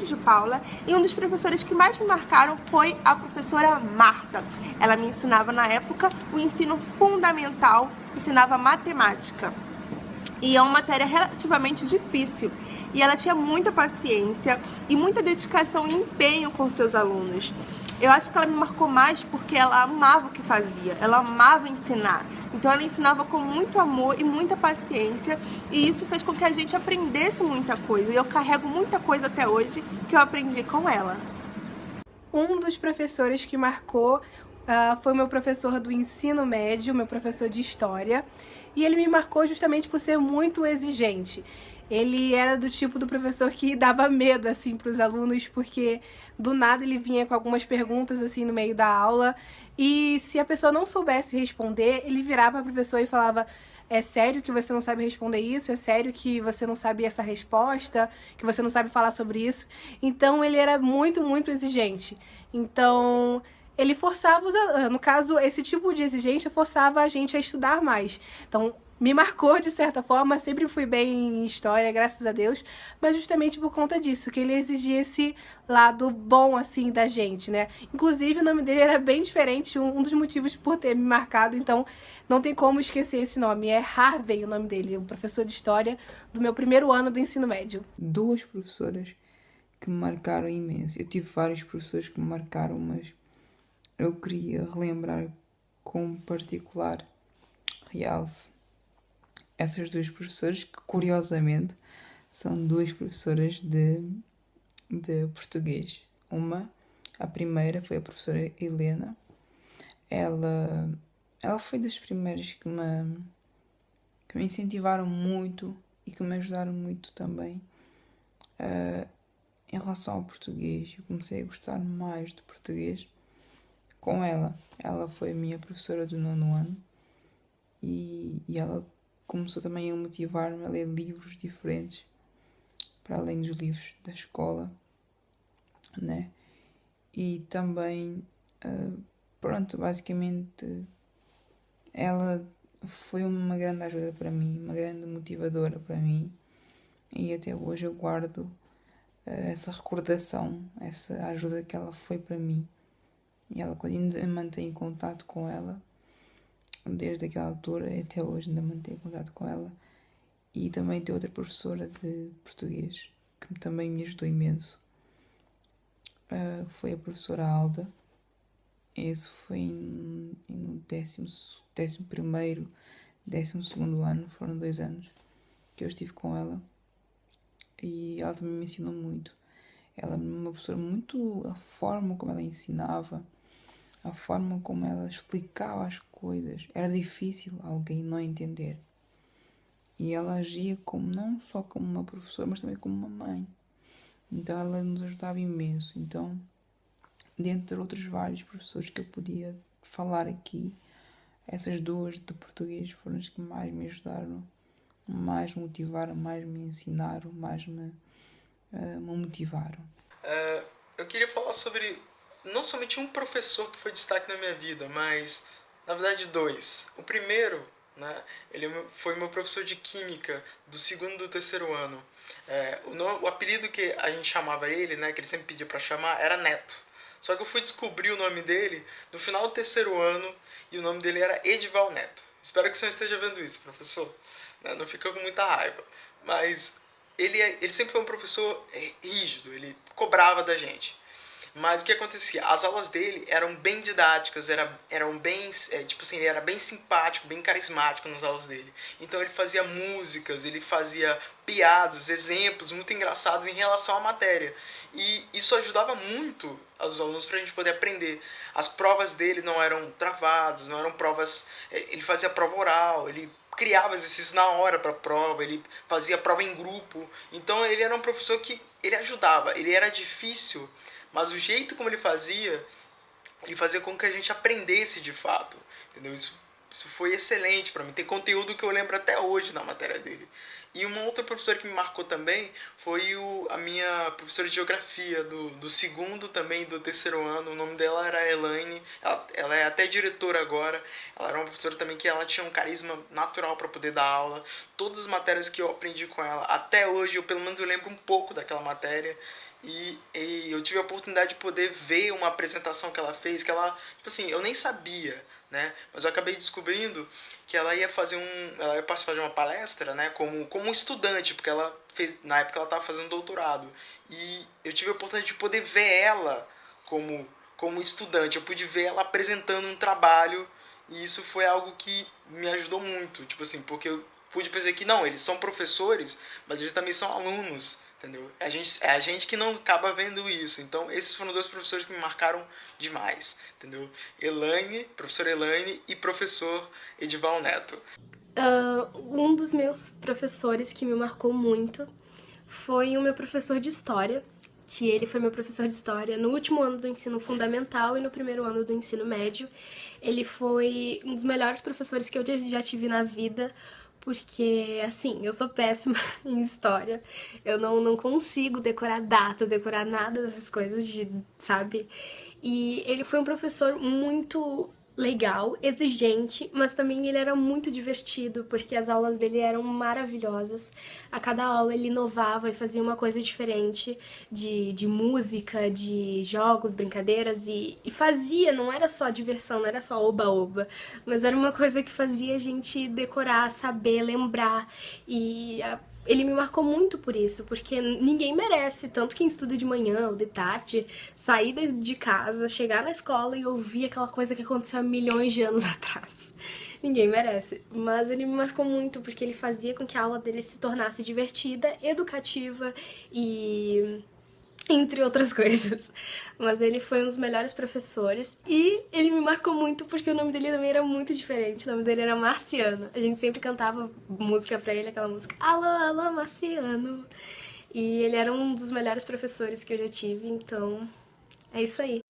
antes de Paula, e um dos professores que mais me marcaram foi a professora Marta. Ela me ensinava na época o ensino fundamental, ensinava matemática. E é uma matéria relativamente difícil. E ela tinha muita paciência e muita dedicação e empenho com seus alunos. Eu acho que ela me marcou mais porque ela amava o que fazia, ela amava ensinar. Então ela ensinava com muito amor e muita paciência, e isso fez com que a gente aprendesse muita coisa. E eu carrego muita coisa até hoje que eu aprendi com ela. Um dos professores que marcou foi o meu professor do ensino médio, meu professor de história, e ele me marcou justamente por ser muito exigente. Ele era do tipo do professor que dava medo, assim, para os alunos, porque do nada ele vinha com algumas perguntas, assim, no meio da aula, e se a pessoa não soubesse responder, ele virava para a pessoa e falava: é sério que você não sabe responder isso? É sério que você não sabe essa resposta? Que você não sabe falar sobre isso? Então, ele era muito, muito exigente. Então, ele forçava no caso, esse tipo de exigência forçava a gente a estudar mais. Então, me marcou de certa forma, sempre fui bem em história, graças a Deus, mas justamente por conta disso, que ele exigia esse lado bom, assim, da gente, né? Inclusive, o nome dele era bem diferente, um dos motivos por ter me marcado, então não tem como esquecer esse nome. É Harvey o nome dele, o professor de história do meu primeiro ano do ensino médio. Duas professoras que me marcaram imenso. Eu tive vários professores que me marcaram, mas eu queria relembrar com particular realce essas duas professoras, que curiosamente são duas professoras de português. A primeira foi a professora Helena. Ela foi das primeiras que me incentivaram muito e que me ajudaram muito também em relação ao português. Eu comecei a gostar mais de português com ela. Ela foi a minha professora do 9º ano e ela começou também a motivar-me a ler livros diferentes para além dos livros da escola, né? E também, pronto, basicamente ela foi uma grande ajuda para mim, uma grande motivadora para mim, e até hoje eu guardo essa recordação, essa ajuda que ela foi para mim. E ela, quando ainda mantém contato com ela, desde aquela altura até hoje ainda mantenho contato com ela. E também tem outra professora de português que também me ajudou imenso. Foi a professora Alda. Esse foi no 11º, 12º ano, foram 2 anos que eu estive com ela. E ela também me ensinou muito. Ela é uma professora muito... A forma como ela ensinava, a forma como ela explicava as coisas. Era difícil alguém não entender. E ela agia não só como uma professora, mas também como uma mãe. Então ela nos ajudava imenso. Então, dentre outros vários professores que eu podia falar aqui, essas duas de português foram as que mais me ajudaram, mais me motivaram, mais me ensinaram, mais me motivaram. Eu queria falar sobre não somente um professor que foi destaque na minha vida, mas na verdade 2. O primeiro, né, ele foi meu professor de química do 2º e do 3º ano. O apelido que a gente chamava ele, né, que ele sempre pedia para chamar, era Neto. Só que eu fui descobrir o nome dele no final do 3º ano e o nome dele era Edival Neto. Espero que você não esteja vendo isso, professor. Não fica com muita raiva. Mas ele sempre foi um professor rígido, ele cobrava da gente. Mas o que acontecia? As aulas dele eram bem didáticas, eram bem, tipo assim, ele era bem simpático, bem carismático nas aulas dele. Então ele fazia músicas, ele fazia piadas, exemplos muito engraçados em relação à matéria. E isso ajudava muito os alunos para a gente poder aprender. As provas dele não eram travadas, não eram provas... Ele fazia prova oral, ele criava exercícios na hora para a prova, ele fazia prova em grupo. Então ele era um professor que ele ajudava. Ele era difícil, mas o jeito como ele fazia com que a gente aprendesse de fato, entendeu? Isso foi excelente para mim. Tem conteúdo que eu lembro até hoje na matéria dele. E uma outra professora que me marcou também foi a minha professora de geografia do 2º também do 3º ano. O nome dela era Elaine. Ela é até diretora agora. Ela era uma professora também que ela tinha um carisma natural para poder dar aula. Todas as matérias que eu aprendi com ela, até hoje, pelo menos eu lembro um pouco daquela matéria. E eu tive a oportunidade de poder ver uma apresentação que ela fez, que ela, tipo assim, eu nem sabia, né? Mas eu acabei descobrindo que ela ia ela ia participar de uma palestra, né? Como estudante, porque ela fez, na época ela estava fazendo doutorado. E eu tive a oportunidade de poder ver ela como estudante. Eu pude ver ela apresentando um trabalho e isso foi algo que me ajudou muito, tipo assim, porque eu pude perceber que não, eles são professores, mas eles também são alunos, entendeu? É a gente que não acaba vendo isso. Então, esses foram dois professores que me marcaram demais, entendeu? Professor Elaine e professor Edival Neto. Um dos meus professores que me marcou muito foi o meu professor de História, que ele foi meu professor de História no último ano do ensino fundamental e no primeiro ano do ensino médio. Ele foi um dos melhores professores que eu já tive na vida, porque, assim, eu sou péssima em História. Eu não consigo decorar data, decorar nada dessas coisas, sabe? E ele foi um professor muito legal, exigente, mas também ele era muito divertido, porque as aulas dele eram maravilhosas. A cada aula ele inovava e fazia uma coisa diferente de música, de jogos, brincadeiras, e fazia, não era só diversão, não era só oba-oba, mas era uma coisa que fazia a gente decorar, saber, lembrar, ele me marcou muito por isso, porque ninguém merece, tanto quem estuda de manhã ou de tarde, sair de casa, chegar na escola e ouvir aquela coisa que aconteceu há milhões de anos atrás. Ninguém merece. Mas ele me marcou muito, porque ele fazia com que a aula dele se tornasse divertida, educativa e entre outras coisas. Mas ele foi um dos melhores professores e ele me marcou muito porque o nome dele também era muito diferente. O nome dele era Marciano. A gente sempre cantava música pra ele, aquela música Alô, alô, Marciano. E ele era um dos melhores professores que eu já tive, então é isso aí.